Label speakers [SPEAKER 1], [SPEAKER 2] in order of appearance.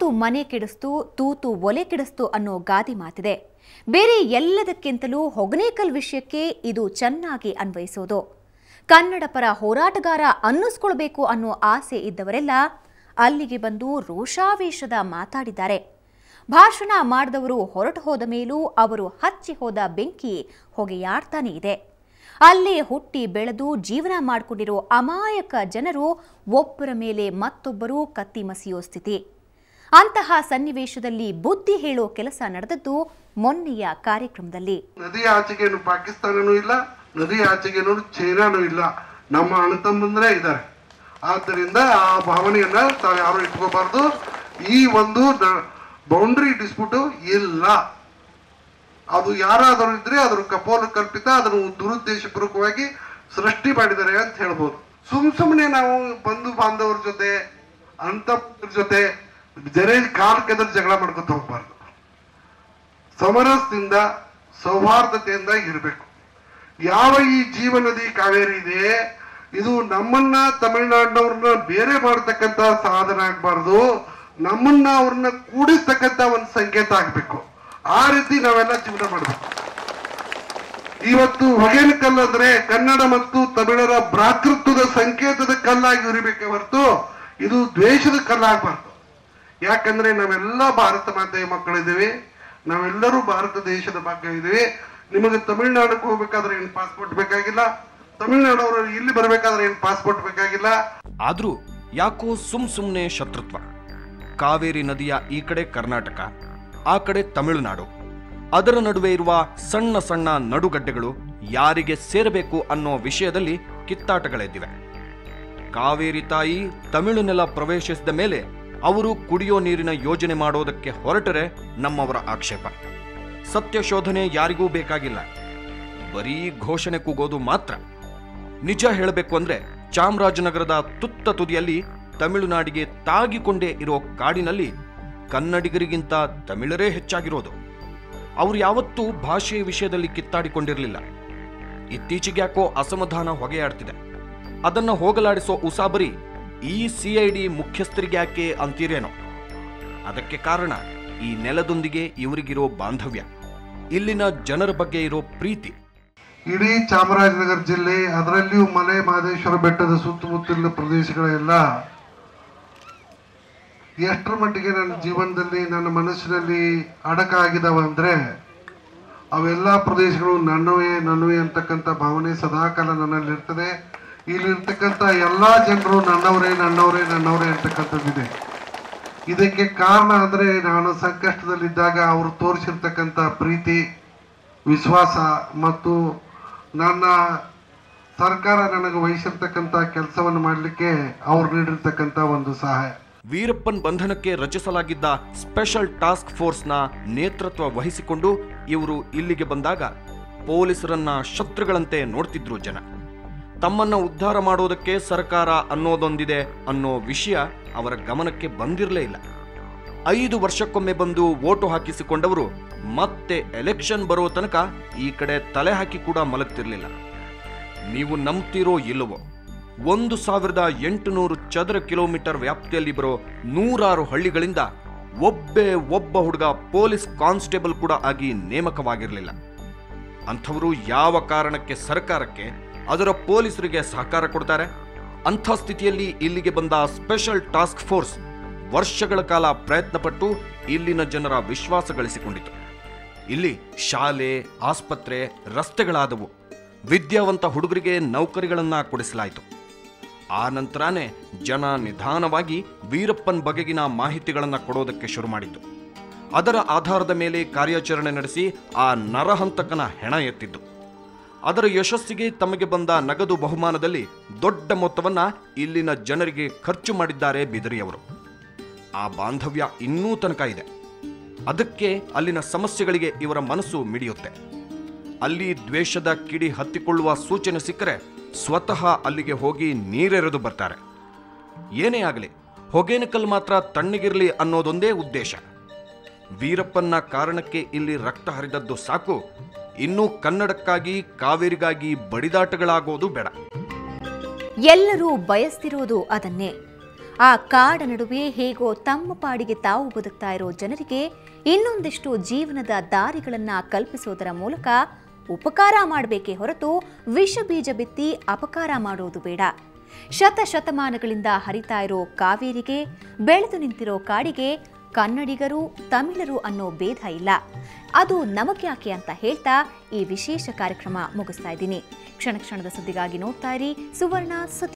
[SPEAKER 1] ಮಾತು ಮನೆ ಕೆಡಿಸ್ತು, ತೂತು ಒಲೆ ಕೆಡಿಸ್ತು ಅನ್ನೋ ಗಾದೆ ಮಾತಿದೆ. ಬೇರೆ ಎಲ್ಲದಕ್ಕಿಂತಲೂ ಹೊಗನೇಕಲ್ ವಿಷಯಕ್ಕೆ ಇದು ಚೆನ್ನಾಗಿ ಅನ್ವಯಿಸೋದು. ಕನ್ನಡ ಪರ ಹೋರಾಟಗಾರ ಅನ್ನಿಸ್ಕೊಳ್ಬೇಕು ಅನ್ನೋ ಆಸೆ ಇದ್ದವರೆಲ್ಲ ಅಲ್ಲಿಗೆ ಬಂದು ರೋಷಾವೇಶದ ಮಾತಾಡಿದ್ದಾರೆ. ಭಾಷಣ ಮಾಡಿದವರು ಹೊರಟು ಹೋದ ಮೇಲೂ ಅವರು ಹಚ್ಚಿ ಹೋದ ಬೆಂಕಿ ಹೊಗೆಯಾಡ್ತಾನೇ ಇದೆ. ಅಲ್ಲೇ ಹುಟ್ಟಿ ಬೆಳೆದು ಜೀವನ ಮಾಡಿಕೊಂಡಿರೋ ಅಮಾಯಕ ಜನರು ಒಬ್ಬರ ಮೇಲೆ ಮತ್ತೊಬ್ಬರು ಕತ್ತಿ ಮಸಿಯೋ ಸ್ಥಿತಿ. ಅಂತಹ ಸನ್ನಿವೇಶದಲ್ಲಿ ಬುದ್ಧಿ ಹೇಳೋ ಕೆಲಸ ನಡೆದದ್ದು ಮೊನ್ನೆಯ ಕಾರ್ಯಕ್ರಮದಲ್ಲಿ.
[SPEAKER 2] ನದಿಯ ಆಚೆಗೇನು ಪಾಕಿಸ್ತಾನನೂ ಇಲ್ಲ, ನದಿಯ ಆಚೆಗೇನು ಚೈನಾನೂ ಇಲ್ಲ, ನಮ್ಮ ಅಣ್ಣ ತಮ್ಮಂದ್ರೆ ಇದ್ದಾರೆ. ಆದ್ದರಿಂದ ಆ ಭಾವನೆಯನ್ನ ತಾವು ಯಾರು ಇಟ್ಕೋಬಾರ್ದು. ಈ ಒಂದು ಬೌಂಡ್ರಿ ಡಿಸ್ಪ್ಯೂಟ್ ಇಲ್ಲ. ಅದು ಯಾರಾದರೂ ಇದ್ರೆ ಅದ್ರ ಕಪೋಲ ಕಲ್ಪಿತ, ಅದನ್ನು ದುರುದ್ದೇಶಪೂರ್ವಕವಾಗಿ ಸೃಷ್ಟಿ ಮಾಡಿದ್ದಾರೆ ಅಂತ ಹೇಳ್ಬೋದು. ಸುಮ್ಮನೆ ನಾವು ಬಂಧು ಬಾಂಧವರ ಜೊತೆ ಅಂತವ್ರ ಜೊತೆ ಕಾಲಕ್ಕೆದ್ರ ಜಗಳ ಮಾಡ್ಕೊತ ಹೋಗ್ಬಾರ್ದು. ಸಮರಸದಿಂದ ಸೌಹಾರ್ದತೆಯಿಂದ ಇರಬೇಕು. ಯಾವ ಈ ಜೀವನದಿ ಕಾವೇರಿ ಇದೆ, ಇದು ನಮ್ಮನ್ನ ತಮಿಳುನಾಡಿನವ್ರನ್ನ ಬೇರೆ ಮಾಡತಕ್ಕಂತ ಸಾಧನ ಆಗ್ಬಾರ್ದು, ನಮ್ಮನ್ನ ಅವ್ರನ್ನ ಕೂಡಿಸ್ತಕ್ಕಂತ ಒಂದು ಸಂಕೇತ ಆಗ್ಬೇಕು. ಆ ರೀತಿ ನಾವೆಲ್ಲ ಜೀವನ ಮಾಡಬೇಕು. ಇವತ್ತು ಹೊಗೇನಕಲ್ ಅಂದ್ರೆ ಕನ್ನಡ ಮತ್ತು ತಮಿಳರ ಭ್ರಾತೃತ್ವದ ಸಂಕೇತದ ಕಲ್ಲಾಗಿ ಉರಿಬೇಕೆ ಹೊರತು ಇದು ದ್ವೇಷದ ಕಲ್ಲಾಗಬಾರ್ದು. ಯಾಕಂದ್ರೆ ನಾವೆಲ್ಲ ಭಾರತ ಮಾತೆಯ ಮಕ್ಕಳಿದ್ದೀವಿ, ನಾವೆಲ್ಲರೂ ಭಾರತ ದೇಶದ ಭಾಗ ಇದ್ದೀವಿ. ನಿಮಗೆ ತಮಿಳುನಾಡಕ್ಕೆ ಹೋಗ್ಬೇಕಾದ್ರೆ ಏನ್ ಪಾಸ್ಪೋರ್ಟ್ ಬೇಕಾಗಿಲ್ಲ, ತಮಿಳುನಾಡವರು ಇಲ್ಲಿ ಬರ್ಬೇಕಾದ್ರೆ ಏನ್ ಪಾಸ್ಪೋರ್ಟ್ ಬೇಕಾಗಿಲ್ಲ.
[SPEAKER 3] ಆದ್ರೂ ಯಾಕೋ ಸುಮ್ನೆ ಶತ್ರುತ್ವ. ಕಾವೇರಿ ನದಿಯ ಈ ಕಡೆ ಕರ್ನಾಟಕ, ಆ ಕಡೆ ತಮಿಳುನಾಡು, ಅದರ ನಡುವೆ ಇರುವ ಸಣ್ಣ ಸಣ್ಣ ನಡುಗಡ್ಡೆಗಳು ಯಾರಿಗೆ ಸೇರಬೇಕು ಅನ್ನೋ ವಿಷಯದಲ್ಲಿ ಕಿತ್ತಾಟಗಳೆದ್ದಿವೆ. ಕಾವೇರಿ ತಾಯಿ ತಮಿಳು ನೆಲ ಪ್ರವೇಶಿಸಿದ ಮೇಲೆ ಅವರು ಕುಡಿಯೋ ನೀರಿನ ಯೋಜನೆ ಮಾಡೋದಕ್ಕೆ ಹೊರಟರೆ ನಮ್ಮವರ ಆಕ್ಷೇಪ. ಸತ್ಯ ಶೋಧನೆ ಯಾರಿಗೂ ಬೇಕಾಗಿಲ್ಲ, ಬರೀ ಘೋಷಣೆ ಕೂಗೋದು ಮಾತ್ರ. ನಿಜ ಹೇಳಬೇಕು ಅಂದ್ರೆ ಚಾಮರಾಜನಗರದ ತುತ್ತ ತುದಿಯಲ್ಲಿ ತಮಿಳುನಾಡಿಗೆ ತಾಗಿಕೊಂಡೇ ಇರೋ ಕಾಡಿನಲ್ಲಿ ಕನ್ನಡಿಗರಿಗಿಂತ ತಮಿಳರೇ ಹೆಚ್ಚಾಗಿರೋದು. ಅವರು ಯಾವತ್ತೂ ಭಾಷೆಯ ವಿಷಯದಲ್ಲಿ ಕಿತ್ತಾಡಿಕೊಂಡಿರಲಿಲ್ಲ. ಇತ್ತೀಚೆಗೆ ಯಾಕೋ ಅಸಮಾಧಾನ ಹೊಗೆಯಾಡ್ತಿದೆ. ಅದನ್ನ ಹೋಗಲಾಡಿಸೋ ಉಸಾಬರಿ ಈ ಸಿಐಡಿ ಮುಖ್ಯಸ್ಥರಿಗೆ ಯಾಕೆ ಅಂತೀರೇನೋ. ಅದಕ್ಕೆ ಕಾರಣ ಈ ನೆಲದೊಂದಿಗೆ ಇವರಿಗಿರೋ ಬಾಂಧವ್ಯ, ಇಲ್ಲಿನ ಜನರ ಬಗ್ಗೆ ಇರೋ ಪ್ರೀತಿ.
[SPEAKER 2] ಇಡೀ ಚಾಮರಾಜನಗರ ಜಿಲ್ಲೆ, ಅದರಲ್ಲಿಯೂ ಮಲೆ ಮಹದೇಶ್ವರ ಬೆಟ್ಟದ ಸುತ್ತಮುತ್ತಲಿನ ಪ್ರದೇಶಗಳೆಲ್ಲ ಎಷ್ಟರ ಮಟ್ಟಿಗೆ ನನ್ನ ಜೀವನದಲ್ಲಿ ನನ್ನ ಮನಸ್ಸಿನಲ್ಲಿ ಅಡಕ ಆಗಿದಾವ ಅಂದ್ರೆ ಅವೆಲ್ಲ ಪ್ರದೇಶಗಳು ನನ್ನವೇ ಅಂತಕ್ಕಂಥ ಭಾವನೆ ಸದಾಕಾಲ ನನ್ನಲ್ಲಿ ಇರ್ತದೆ. ಇಲ್ಲಿರ್ತಕ್ಕಂಥ ಎಲ್ಲಾ ಜನರು ನನ್ನವರೇ ಅಂತಕ್ಕಂಥದ್ದಿದೆ. ಇದಕ್ಕೆ ಕಾರಣ ಅಂದ್ರೆ ನಾನು ಸಂಕಷ್ಟದಲ್ಲಿದ್ದಾಗ ಅವರು ತೋರಿಸಿರ್ತಕ್ಕಂಥ ಪ್ರೀತಿ, ವಿಶ್ವಾಸ ಮತ್ತು ನನ್ನ ಸರ್ಕಾರ ನನಗೆ ವಹಿಸಿರ್ತಕ್ಕಂಥ ಕೆಲಸವನ್ನು ಮಾಡಲಿಕ್ಕೆ ಅವ್ರು ನೀಡಿರ್ತಕ್ಕಂಥ ಒಂದು ಸಹಾಯ.
[SPEAKER 3] ವೀರಪ್ಪನ್ ಬಂಧನಕ್ಕೆ ರಚಿಸಲಾಗಿದ್ದ ಸ್ಪೆಷಲ್ ಟಾಸ್ಕ್ ಫೋರ್ಸ್ನ ನೇತೃತ್ವ ವಹಿಸಿಕೊಂಡು ಇವರು ಇಲ್ಲಿಗೆ ಬಂದಾಗ ಪೊಲೀಸರನ್ನ ಶತ್ರುಗಳಂತೆ ನೋಡ್ತಿದ್ರು ಜನ. ತಮ್ಮನ್ನ ಉದ್ಧಾರ ಮಾಡೋದಕ್ಕೆ ಸರ್ಕಾರ ಅನ್ನೋದೊಂದಿದೆ ಅನ್ನೋ ವಿಷಯ ಅವರ ಗಮನಕ್ಕೆ ಬಂದಿರಲೇ ಇಲ್ಲ. 5 ವರ್ಷಕ್ಕೊಮ್ಮೆ ಬಂದು ವೋಟು ಹಾಕಿಸಿಕೊಂಡವರು ಮತ್ತೆ ಎಲೆಕ್ಷನ್ ಬರೋ ತನಕ ಈ ಕಡೆ ತಲೆ ಹಾಕಿ ಕೂಡ ಮಲಗ್ತಿರ್ಲಿಲ್ಲ. ನೀವು ನಂಬ್ತಿರೋ ಇಲ್ಲವೋ, 1800 ಚದರ ಕಿಲೋಮೀಟರ್ ವ್ಯಾಪ್ತಿಯಲ್ಲಿ ಬರೋ 100 ಹಳ್ಳಿಗಳಿಂದ ಒಬ್ಬ ಹುಡುಗ ಪೊಲೀಸ್ ಕಾನ್ಸ್ಟೇಬಲ್ ಕೂಡ ಆಗಿ ನೇಮಕವಾಗಿರಲಿಲ್ಲ. ಅಂಥವರು ಯಾವ ಕಾರಣಕ್ಕೆ ಸರ್ಕಾರಕ್ಕೆ, ಅದರ ಪೊಲೀಸರಿಗೆ ಸಹಕಾರ ಕೊಡ್ತಾರೆ? ಅಂಥ ಸ್ಥಿತಿಯಲ್ಲಿ ಇಲ್ಲಿಗೆ ಬಂದ ಸ್ಪೆಷಲ್ ಟಾಸ್ಕ್ ಫೋರ್ಸ್ ವರ್ಷಗಳ ಕಾಲ ಪ್ರಯತ್ನಪಟ್ಟು ಇಲ್ಲಿನ ಜನರ ವಿಶ್ವಾಸ ಗಳಿಸಿಕೊಂಡಿತು. ಇಲ್ಲಿ ಶಾಲೆ, ಆಸ್ಪತ್ರೆ, ರಸ್ತೆಗಳಾದವು. ವಿದ್ಯಾವಂತ ಹುಡುಗರಿಗೆ ನೌಕರಿಗಳನ್ನ ಕೊಡಿಸಲಾಯಿತು. ಆ ನಂತರನೇ ಜನ ನಿಧಾನವಾಗಿ ವೀರಪ್ಪನ್ ಬಗೆಗಿನ ಮಾಹಿತಿಗಳನ್ನು ಕೊಡೋದಕ್ಕೆ ಶುರು ಮಾಡಿದ್ದು. ಅದರ ಆಧಾರದ ಮೇಲೆ ಕಾರ್ಯಾಚರಣೆ ನಡೆಸಿ ಆ ನರಹಂತಕನ ಹೆಣ ಎತ್ತಿದ್ದು. ಅದರ ಯಶಸ್ಸಿಗೆ ತಮಗೆ ಬಂದ ನಗದು ಬಹುಮಾನದಲ್ಲಿ ದೊಡ್ಡ ಮೊತ್ತವನ್ನ ಇಲ್ಲಿನ ಜನರಿಗೆ ಖರ್ಚು ಮಾಡಿದ್ದಾರೆ ಬಿದರಿಯವರು. ಆ ಬಾಂಧವ್ಯ ಇನ್ನೂ ತನಕ ಇದೆ. ಅದಕ್ಕೆ ಅಲ್ಲಿನ ಸಮಸ್ಯೆಗಳಿಗೆ ಇವರ ಮನಸ್ಸು ಮಿಡಿಯುತ್ತೆ. ಅಲ್ಲಿ ದ್ವೇಷದ ಕಿಡಿ ಹತ್ತಿಕೊಳ್ಳುವ ಸೂಚನೆ ಸಿಕ್ಕರೆ ಸ್ವತಃ ಅಲ್ಲಿಗೆ ಹೋಗಿ ನೀರೆರೆದು ಬರ್ತಾರೆ. ಏನೇ ಆಗಲಿ, ಹೊಗೇನಕಲ್ ಮಾತ್ರ ತಣ್ಣಗಿರಲಿ ಅನ್ನೋದೊಂದೇ ಉದ್ದೇಶ. ವೀರಪ್ಪನ ಕಾರಣಕ್ಕೆ ಇಲ್ಲಿ ರಕ್ತ ಹರಿದದ್ದು ಸಾಕು, ಇನ್ನೂ ಕನ್ನಡಕ್ಕಾಗಿ, ಕಾವೇರಿಗಾಗಿ ಬಡಿದಾಟಗಳಾಗೋದು ಬೇಡ.
[SPEAKER 1] ಎಲ್ಲರೂ ಬಯಸ್ತಿರೋದು ಅದನ್ನೇ. ಆ ಕಾಡ ನಡುವೆ ಹೇಗೋ ತಮ್ಮ ಪಾಡಿಗೆ ತಾವು ಬದುಕ್ತಾ ಇರೋ ಜನರಿಗೆ ಇನ್ನೊಂದಿಷ್ಟು ಜೀವನದ ದಾರಿಗಳನ್ನ ಕಲ್ಪಿಸೋದರ ಮೂಲಕ ಉಪಕಾರ ಮಾಡಬೇಕೇ ಹೊರತು ವಿಷ ಬೀಜ ಬಿತ್ತಿ ಅಪಕಾರ ಮಾಡೋದು ಬೇಡ. ಶತಶತಮಾನಗಳಿಂದ ಹರಿತಾ ಇರೋ ಕಾವೇರಿಗೆ, ಬೆಳೆದು ನಿಂತಿರೋ ಕಾಡಿಗೆ ಕನ್ನಡಿಗರು, ತಮಿಳರು ಅನ್ನೋ ಭೇದ ಇಲ್ಲ. ಅದು ನಮಗ್ಯಾಕೆ ಅಂತ ಹೇಳ್ತಾ ಈ ವಿಶೇಷ ಕಾರ್ಯಕ್ರಮ ಮುಗಿಸ್ತಾ ಇದ್ದೀನಿ. ಕ್ಷಣ ಕ್ಷಣದ ಸುದ್ದಿಗಾಗಿ ನೋಡ್ತಾ ಇರಿ ಸುವರ್ಣ ಸುದ್ದಿ.